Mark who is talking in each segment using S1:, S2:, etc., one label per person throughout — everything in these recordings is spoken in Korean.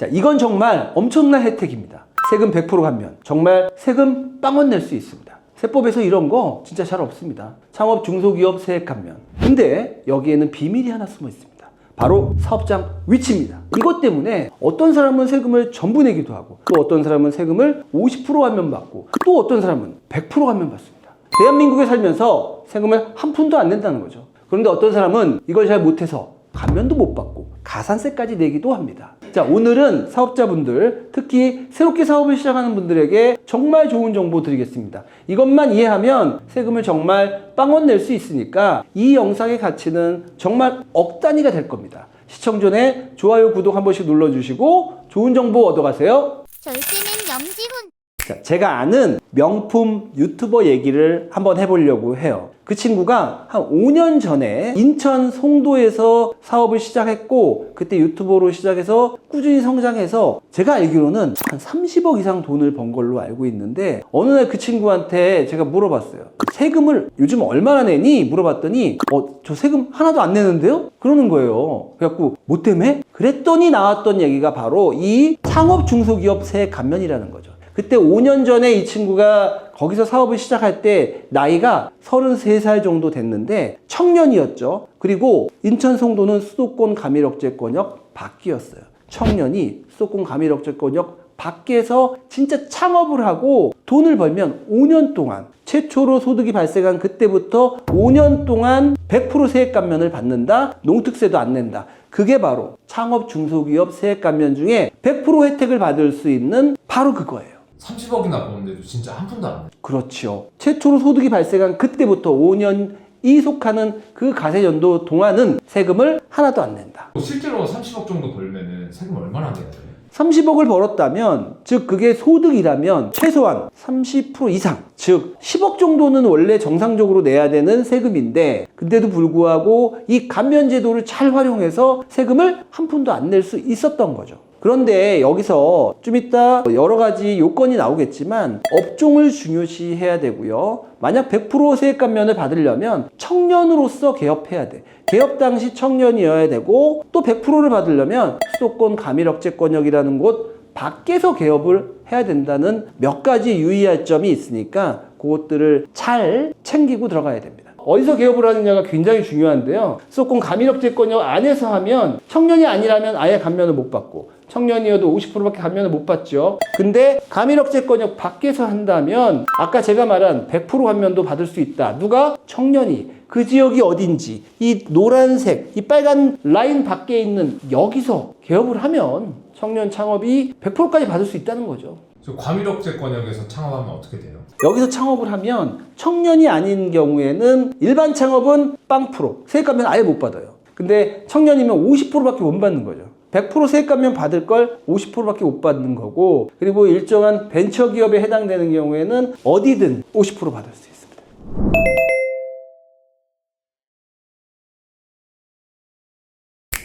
S1: 자, 이건 정말 엄청난 혜택입니다. 세금 100% 감면. 정말 세금 빵원 낼 수 있습니다. 세법에서 이런 거 진짜 잘 없습니다. 창업 중소기업 세액 감면. 근데 여기에는 비밀이 하나 숨어 있습니다. 바로 사업장 위치입니다. 이것 때문에 어떤 사람은 세금을 전부 내기도 하고, 또 어떤 사람은 세금을 50% 감면 받고, 또 어떤 사람은 100% 감면 받습니다. 대한민국에 살면서 세금을 한 푼도 안 낸다는 거죠. 그런데 어떤 사람은 이걸 잘 못해서 감면도 못 받고 가산세까지 내기도 합니다. 자, 오늘은 사업자분들, 특히 새롭게 사업을 시작하는 분들에게 정말 좋은 정보 드리겠습니다. 이것만 이해하면 세금을 정말 빵원 낼 수 있으니까 이 영상의 가치는 정말 억 단위가 될 겁니다. 시청 전에 좋아요, 구독 한 번씩 눌러주시고 좋은 정보 얻어가세요.
S2: 절세는 염지훈.
S1: 자, 제가 아는 명품 유튜버 얘기를 한번 해보려고 해요. 그 친구가 한 5년 전에 인천 송도에서 사업을 시작했고, 그때 유튜버로 시작해서 꾸준히 성장해서 제가 알기로는 한 30억 이상 돈을 번 걸로 알고 있는데, 어느 날 그 친구한테 제가 물어봤어요. 세금을 요즘 얼마나 내니? 물어봤더니 저 세금 하나도 안 내는데요? 그러는 거예요. 그래갖고 뭐 때문에? 그랬더니 나왔던 얘기가 바로 이 창업 중소기업 세액 감면이라는 거죠. 그때 5년 전에 이 친구가 거기서 사업을 시작할 때 나이가 33살 정도 됐는데 청년이었죠. 그리고 인천 송도는 수도권 가밀억제권역 밖이었어요. 청년이 수도권 가밀억제권역 밖에서 진짜 창업을 하고 돈을 벌면 5년 동안, 최초로 소득이 발생한 그때부터 5년 동안 100% 세액 감면을 받는다. 농특세도 안 낸다. 그게 바로 창업 중소기업 세액 감면 중에 100% 혜택을 받을 수 있는 바로 그거예요.
S3: 30억이나 버는데도 진짜 한 푼도 안 내.
S1: 그렇죠. 최초로 소득이 발생한 그때부터 5년이 속하는 그 가세연도 동안은 세금을 하나도 안 낸다.
S3: 실제로 30억 정도 벌면은 세금 얼마나 내야 돼?
S1: 30억을 벌었다면, 즉 그게 소득이라면 최소한 30% 이상, 즉 10억 정도는 원래 정상적으로 내야 되는 세금인데, 근데도 불구하고 이 감면 제도를 잘 활용해서 세금을 한 푼도 안 낼 수 있었던 거죠. 그런데 여기서 좀 이따 여러 가지 요건이 나오겠지만 업종을 중요시 해야 되고요. 만약 100% 세액 감면을 받으려면 청년으로서 개업해야 돼. 개업 당시 청년이어야 되고, 또 100%를 받으려면 수도권 가밀억제권역이라는 곳 밖에서 개업을 해야 된다는 몇 가지 유의할 점이 있으니까 그것들을 잘 챙기고 들어가야 됩니다. 어디서 개업을 하느냐가 굉장히 중요한데요. 수도권 가밀억제권역 안에서 하면 청년이 아니라면 아예 감면을 못 받고, 청년이어도 50%밖에 감면을 못 받죠. 근데 가밀억제권역 밖에서 한다면 아까 제가 말한 100% 감면도 받을 수 있다. 누가? 청년이. 그 지역이 어딘지, 이 노란색, 이 빨간 라인 밖에 있는 여기서 개업을 하면 청년 창업이 100%까지 받을 수 있다는 거죠.
S3: 과밀억제권역에서 창업하면 어떻게 돼요?
S1: 여기서 창업을 하면 청년이 아닌 경우에는 일반 창업은 빵 프로, 세액 감면 아예 못 받아요. 근데 청년이면 50%밖에 못 받는 거죠. 100% 세액 감면 받을 걸 50%밖에 못 받는 거고, 그리고 일정한 벤처기업에 해당되는 경우에는 어디든 50% 받을 수 있습니다.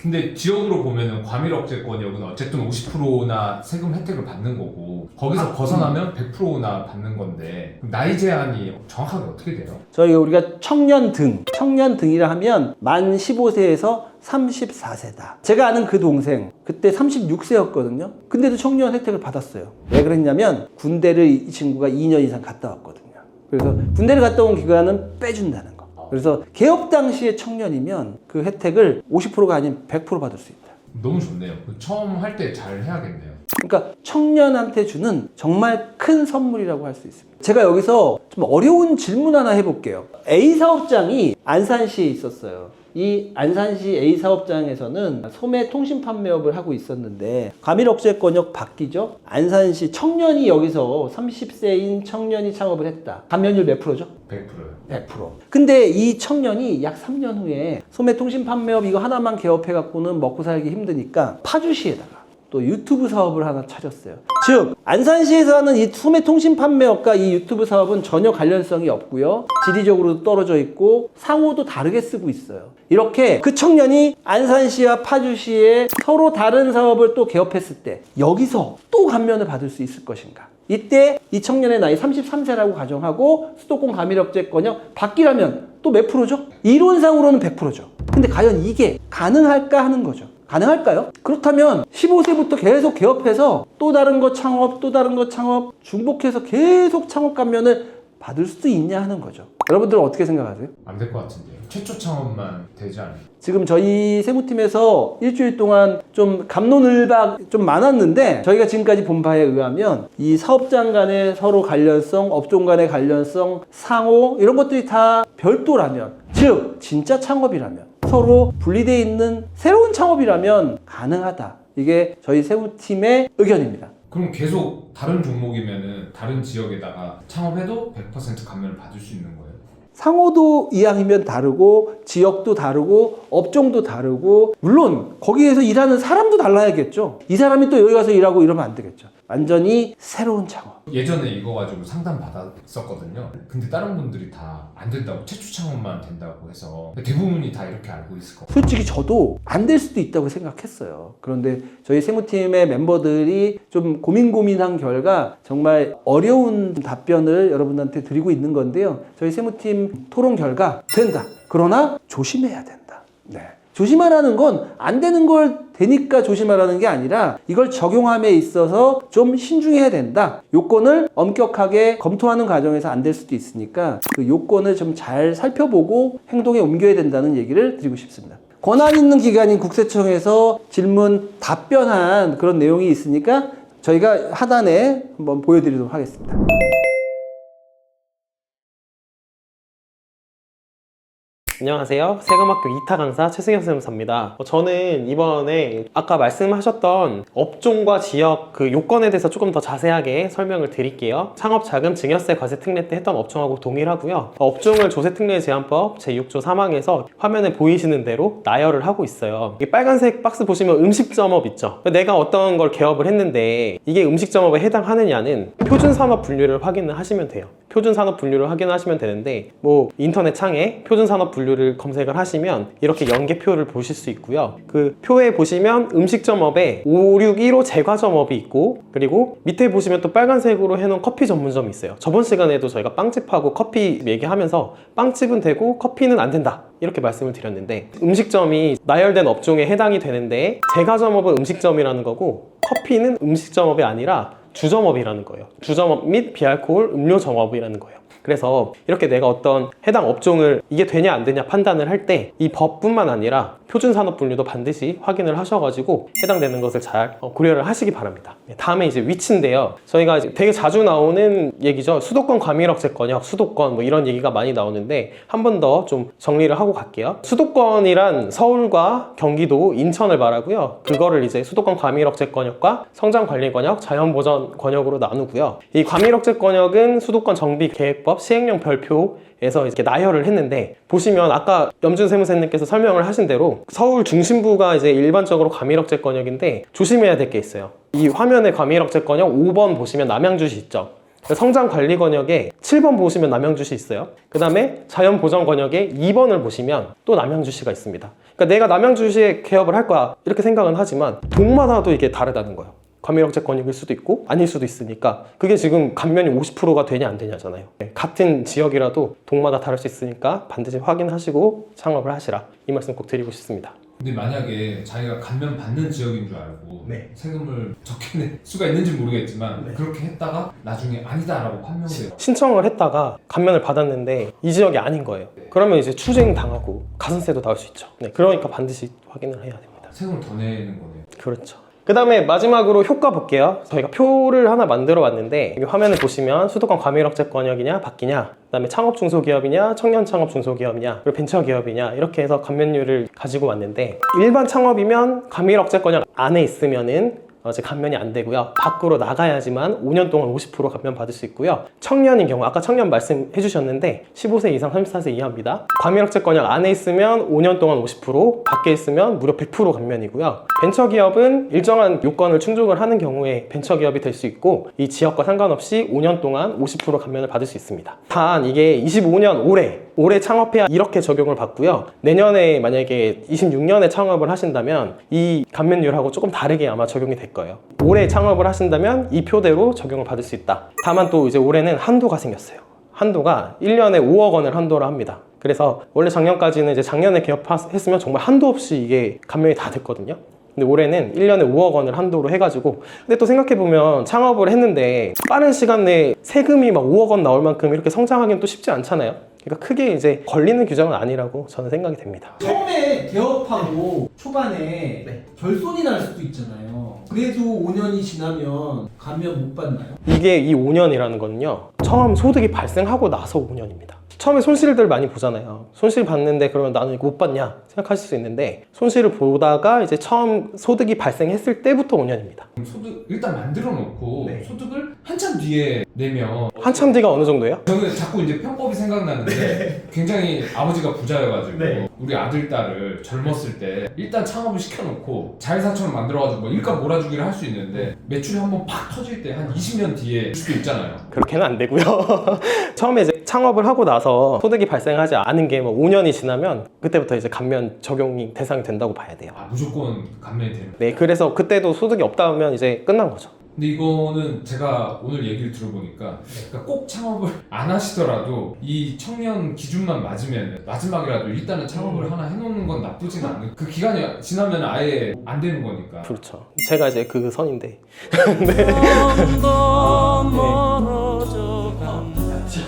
S3: 근데 지역으로 보면은 과밀억제권역은 어쨌든 50%나 세금 혜택을 받는 거고, 거기서 벗어나면 100%나 받는 건데, 그럼 나이 제한이 정확하게 어떻게 돼요?
S1: 우리가 청년등이라 하면 만 15세에서 34세다. 제가 아는 그 동생 그때 36세였거든요. 근데도 청년 혜택을 받았어요. 왜 그랬냐면 군대를 이 친구가 2년 이상 갔다 왔거든요. 그래서 군대를 갔다 온 기간은 빼준다는 거. 그래서 개업 당시에 청년이면 그 혜택을 50%가 아닌 100% 받을 수 있다.
S3: 너무 좋네요. 처음 할 때 잘 해야겠네요.
S1: 그러니까 청년한테 주는 정말 큰 선물이라고 할 수 있습니다. 제가 여기서 좀 어려운 질문 하나 해볼게요. A 사업장이 안산시에 있었어요. 이 안산시 A 사업장에서는 소매 통신 판매업을 하고 있었는데 가밀억제권역 바뀌죠? 안산시 청년이 여기서 30세인 청년이 창업을 했다. 감면율 몇 프로죠?
S3: 100%요.
S1: 100%. 근데 이 청년이 약 3년 후에 소매 통신 판매업 이거 하나만 개업해갖고는 먹고 살기 힘드니까 파주시에다가 또 유튜브 사업을 하나 차렸어요. 즉 안산시에서 하는 이 소매 통신 판매업과 이 유튜브 사업은 전혀 관련성이 없고요. 지리적으로도 떨어져 있고 상호도 다르게 쓰고 있어요. 이렇게 그 청년이 안산시와 파주시에 서로 다른 사업을 또 개업했을 때 여기서 또 감면을 받을 수 있을 것인가? 이때 이 청년의 나이 33세라고 가정하고 수도권 가밀억제권역 밖이라면 또 몇 프로죠? 이론상으로는 100%죠. 근데 과연 이게 가능할까 하는 거죠. 가능할까요? 그렇다면 15세부터 계속 개업해서 또 다른 거 창업, 또 다른 거 창업, 중복해서 계속 창업 감면을 받을 수도 있냐 하는 거죠. 여러분들은 어떻게 생각하세요?
S3: 안 될 것 같은데요. 최초 창업만 되지 않아요?
S1: 지금 저희 세무팀에서 일주일 동안 좀 갑론을박 좀 많았는데, 저희가 지금까지 본 바에 의하면 이 사업장 간의 서로 관련성, 업종 간의 관련성, 상호 이런 것들이 다 별도라면, 즉 진짜 창업이라면, 서로 분리되어 있는 새로운 창업이라면 가능하다. 이게 저희 세무팀의 의견입니다.
S3: 그럼 계속 다른 종목이면은 다른 지역에다가 창업해도 100% 감면을 받을 수 있는 거예요?
S1: 상호도 이왕이면 다르고, 지역도 다르고, 업종도 다르고, 물론 거기에서 일하는 사람도 달라야겠죠. 이 사람이 또 여기 가서 일하고 이러면 안 되겠죠. 완전히 새로운 창업.
S3: 예전에 이거 가지고 상담 받았었거든요. 근데 다른 분들이 다 안 된다고, 최초 창업만 된다고 해서 대부분이 다 이렇게 알고 있을 것 같아요.
S1: 솔직히 저도 안 될 수도 있다고 생각했어요. 그런데 저희 세무팀의 멤버들이 좀 고민한 결과 정말 어려운 답변을 여러분한테 드리고 있는 건데요. 저희 세무팀 토론 결과 된다. 그러나 조심해야 된다. 네. 조심하라는 건 안 되는 걸 되니까 조심하라는 게 아니라 이걸 적용함에 있어서 좀 신중해야 된다. 요건을 엄격하게 검토하는 과정에서 안 될 수도 있으니까 그 요건을 좀 잘 살펴보고 행동에 옮겨야 된다는 얘기를 드리고 싶습니다. 권한 있는 기관인 국세청에서 질문 답변한 그런 내용이 있으니까 저희가 하단에 한번 보여드리도록 하겠습니다.
S4: 안녕하세요. 세금학교 2타 강사 최승현 세무사입니다. 저는 이번에 아까 말씀하셨던 업종과 지역 그 요건에 대해서 조금 더 자세하게 설명을 드릴게요. 창업자금 증여세 과세 특례 때 했던 업종하고 동일하고요. 업종을 조세특례 제한법 제6조 3항에서 화면에 보이시는 대로 나열을 하고 있어요. 이 빨간색 박스 보시면 음식점업 있죠. 내가 어떤 걸 개업을 했는데 이게 음식점업에 해당하느냐는 표준산업 분류를 확인을 하시면 돼요. 표준산업 분류를 확인하시면 되는데, 뭐 인터넷 창에 표준산업 분류를 검색을 하시면 이렇게 연계표를 보실 수 있고요. 그 표에 보시면 음식점업에 5615 제과점업이 있고, 그리고 밑에 보시면 또 빨간색으로 해놓은 커피 전문점이 있어요. 저번 시간에도 저희가 빵집하고 커피 얘기하면서 빵집은 되고 커피는 안 된다 이렇게 말씀을 드렸는데, 음식점이 나열된 업종에 해당이 되는데 제과점업은 음식점이라는 거고 커피는 음식점업이 아니라 주점업이라는 거예요. 주점업 및 비알코올 음료 점업이라는 거예요. 그래서 이렇게 내가 어떤 해당 업종을 이게 되냐 안 되냐 판단을 할 때 이 법뿐만 아니라 표준산업 분류도 반드시 확인을 하셔가지고 해당되는 것을 잘 고려를 하시기 바랍니다. 다음에 이제 위치인데요. 저희가 이제 되게 자주 나오는 얘기죠. 수도권 과밀억제권역, 수도권 뭐 이런 얘기가 많이 나오는데 한 번 더 좀 정리를 하고 갈게요. 수도권이란 서울과 경기도, 인천을 말하고요. 그거를 이제 수도권 과밀억제권역과 성장관리권역, 자연보전권역으로 나누고요. 이 과밀억제권역은 수도권 정비계획법 시행령 별표에서 이렇게 나열을 했는데, 보시면 아까 염준 세무사님께서 설명을 하신 대로 서울 중심부가 이제 일반적으로 과밀억제권역인데 조심해야 될 게 있어요. 이 화면에 과밀억제권역 5번 보시면 남양주시 있죠. 성장관리권역에 7번 보시면 남양주시 있어요. 그 다음에 자연보전권역에 2번을 보시면 또 남양주시가 있습니다. 그러니까 내가 남양주시에 개업을 할 거야 이렇게 생각은 하지만 동마다도 이게 다르다는 거예요. 과밀억제권역일 수도 있고 아닐 수도 있으니까 그게 지금 감면이 50%가 되냐 안 되냐잖아요. 같은 지역이라도 동마다 다를 수 있으니까 반드시 확인하시고 창업을 하시라, 이 말씀 꼭 드리고 싶습니다.
S3: 근데 만약에 자기가 감면 받는 지역인 줄 알고 세금을 적게 낼 수가 있는지 모르겠지만 그렇게 했다가 나중에 아니다라고 판명돼요.
S4: 신청을 했다가 감면을 받았는데 이 지역이 아닌 거예요. 그러면 이제 추징 당하고 가산세도 나올 수 있죠. 그러니까 반드시 확인을 해야 됩니다.
S3: 세금을 더 내는 거네요.
S4: 그렇죠. 그 다음에 마지막으로 효과 볼게요. 저희가 표를 하나 만들어 봤는데, 여기 화면을 보시면 수도권 과밀억제권역이냐 바뀌냐, 그 다음에 창업중소기업이냐 청년창업중소기업이냐 그리고 벤처기업이냐 이렇게 해서 감면율을 가지고 왔는데, 일반 창업이면 과밀억제권역 안에 있으면은 이제 감면이 안 되고요. 밖으로 나가야지만 5년 동안 50% 감면 받을 수 있고요. 청년인 경우, 아까 청년 말씀해 주셨는데 15세 이상 34세 이하입니다. 과밀억제권역 안에 있으면 5년 동안 50%, 밖에 있으면 무려 100% 감면이고요. 벤처기업은 일정한 요건을 충족을 하는 경우에 벤처기업이 될 수 있고, 이 지역과 상관없이 5년 동안 50% 감면을 받을 수 있습니다. 단 이게 25년 올해 창업해야 이렇게 적용을 받고요. 내년에 만약에 26년에 창업을 하신다면 이 감면율하고 조금 다르게 아마 적용이 될 거예요. 올해 창업을 하신다면 이 표대로 적용을 받을 수 있다. 다만 또 이제 올해는 한도가 생겼어요. 한도가 1년에 5억 원을 한도로 합니다. 그래서 원래 작년까지는 이제 작년에 개업했으면 정말 한도 없이 이게 감면이 다 됐거든요. 근데 올해는 1년에 5억 원을 한도로 해가지고, 근데 또 생각해보면 창업을 했는데 빠른 시간 내에 세금이 막 5억 원 나올 만큼 이렇게 성장하기는 또 쉽지 않잖아요. 그러니까 크게 이제 걸리는 규정은 아니라고 저는 생각이 됩니다.
S1: 처음에 개업하고 초반에
S4: 네.
S1: 결손이 날 수도 있잖아요. 그래도 5년이 지나면 감면 못 받나요?
S4: 이게 이 5년이라는 거는요, 처음 소득이 발생하고 나서 5년입니다. 처음에 손실들 많이 보잖아요. 손실 봤는데 그러면 나는 이거 못 받냐 생각하실 수 있는데, 손실을 보다가 이제 처음 소득이 발생했을 때부터 5년입니다.
S3: 그럼 소득 일단 만들어 놓고
S4: 네.
S3: 소득을 한참 뒤에 내면
S4: 한참 뒤가 어느 정도예요?
S3: 저는 자꾸 이제 편법이 생각나는데 굉장히 아버지가 부자여가지고
S4: 네.
S3: 우리 아들 딸을 젊었을 때 일단 창업을 시켜놓고 자회사처럼 만들어가지고 뭐 일감 몰아주기를 할 수 있는데 매출이 한번 팍 터질 때 한 20년 뒤에 줄 수도 있잖아요.
S4: 그렇게는 안 되고요. 처음에 이제 창업을 하고 나서 소득이 발생하지 않은 게 뭐 5년이 지나면 그때부터 이제 감면 적용이 대상이 된다고 봐야 돼요.
S3: 아 무조건 감면이 되는.
S4: 네, 그래서 그때도 소득이 없다 하면 이제 끝난 거죠.
S3: 근데 이거는 제가 오늘 얘기를 들어보니까 그러니까 꼭 창업을 안 하시더라도 이 청년 기준만 맞으면 마지막이라도 일단은 창업을 하나 해놓는 건 나쁘진 않은, 그 기간이 지나면 아예 안 되는 거니까.
S4: 그렇죠. 제가 이제 그 선인데.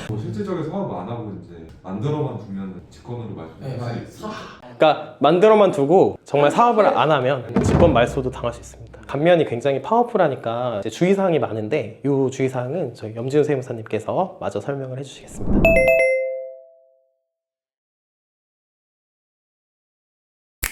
S5: 뭐 실질적인 사업 안 하고 이제 만들어만 두면 직권으로 말씀해 주실 수 있어요.
S4: 그러니까 만들어만 두고 정말 사업을 안 하면 직권 말소도 당할 수 있습니다. 감면이 굉장히 파워풀하니까 이제 주의사항이 많은데, 이 주의사항은 저희 염지훈 세무사님께서 마저 설명을 해주시겠습니다.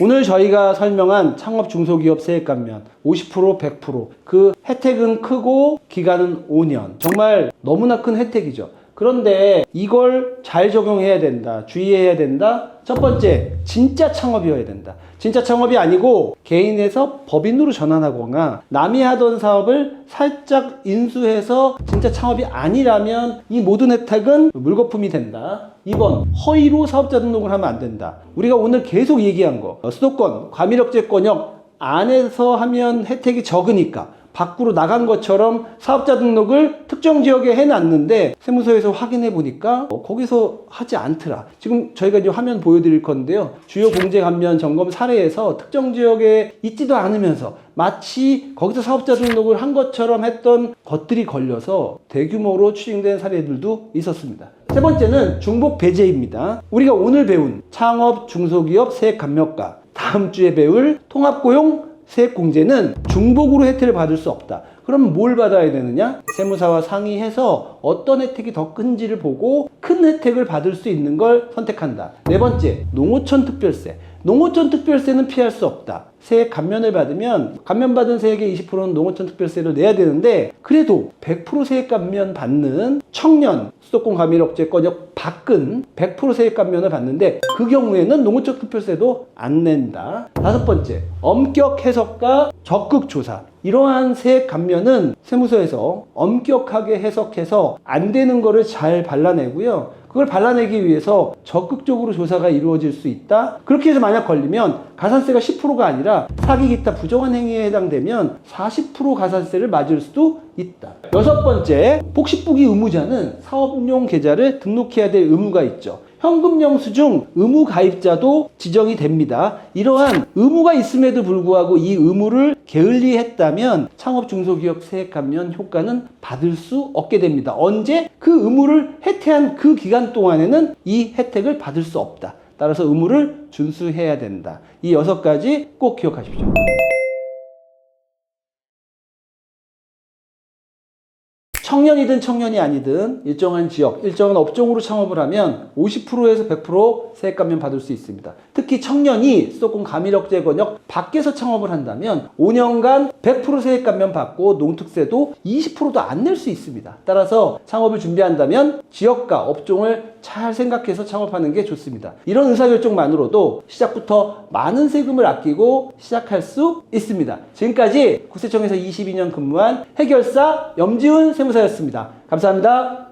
S1: 오늘 저희가 설명한 창업 중소기업 세액 감면 50%, 100%, 그 혜택은 크고 기간은 5년. 정말 너무나 큰 혜택이죠. 그런데 이걸 잘 적용해야 된다, 주의해야 된다. 첫 번째, 진짜 창업이어야 된다. 진짜 창업이 아니고 개인에서 법인으로 전환하거나 남이 하던 사업을 살짝 인수해서 진짜 창업이 아니라면 이 모든 혜택은 물거품이 된다. 2번, 허위로 사업자 등록을 하면 안 된다. 우리가 오늘 계속 얘기한 거, 수도권, 과밀억제권역 안에서 하면 혜택이 적으니까 밖으로 나간 것처럼 사업자 등록을 특정 지역에 해놨는데 세무서에서 확인해 보니까 거기서 하지 않더라. 지금 저희가 이제 화면 보여드릴 건데요. 주요 공제 감면 점검 사례에서 특정 지역에 있지도 않으면서 마치 거기서 사업자 등록을 한 것처럼 했던 것들이 걸려서 대규모로 추징된 사례들도 있었습니다. 세 번째는 중복 배제입니다. 우리가 오늘 배운 창업 중소기업 세액 감면과 다음 주에 배울 통합고용 세액공제는 중복으로 혜택을 받을 수 없다. 그럼 뭘 받아야 되느냐? 세무사와 상의해서 어떤 혜택이 더 큰지를 보고 큰 혜택을 받을 수 있는 걸 선택한다. 네 번째, 농어촌 특별세. 농어촌 특별세는 피할 수 없다. 세액 감면을 받으면 감면받은 세액의 20%는 농어촌 특별세를 내야 되는데, 그래도 100% 세액 감면 받는 청년, 수도권 과밀억제권역 밖은 100% 세액 감면을 받는데 그 경우에는 농어촌 특별세도 안 낸다. 다섯 번째, 엄격 해석과 적극 조사. 이러한 세액 감면은 세무서에서 엄격하게 해석해서 안 되는 거를 잘 발라내고요. 그걸 발라내기 위해서 적극적으로 조사가 이루어질 수 있다. 그렇게 해서 만약 걸리면 가산세가 10%가 아니라 사기 기타 부정한 행위에 해당되면 40% 가산세를 맞을 수도 있다. 여섯 번째, 복식부기 의무자는 사업용 계좌를 등록해야 될 의무가 있죠. 현금 영수증 의무 가입자도 지정이 됩니다. 이러한 의무가 있음에도 불구하고 이 의무를 게을리했다면 창업 중소기업 세액 감면 효과는 받을 수 없게 됩니다. 언제? 그 의무를 해태한 그 기간 동안에는 이 혜택을 받을 수 없다. 따라서 의무를 준수해야 된다. 이 6가지 꼭 기억하십시오. 청년이든 청년이 아니든 일정한 지역, 일정한 업종으로 창업을 하면 50%에서 100% 세액 감면 받을 수 있습니다. 특히 청년이 수도권 과밀억제권역 밖에서 창업을 한다면 5년간 100% 세액 감면 받고 농특세도 20%도 안 낼 수 있습니다. 따라서 창업을 준비한다면 지역과 업종을 잘 생각해서 창업하는 게 좋습니다. 이런 의사결정만으로도 시작부터 많은 세금을 아끼고 시작할 수 있습니다. 지금까지 국세청에서 22년 근무한 해결사 염지훈 세무사였습니다. 감사합니다.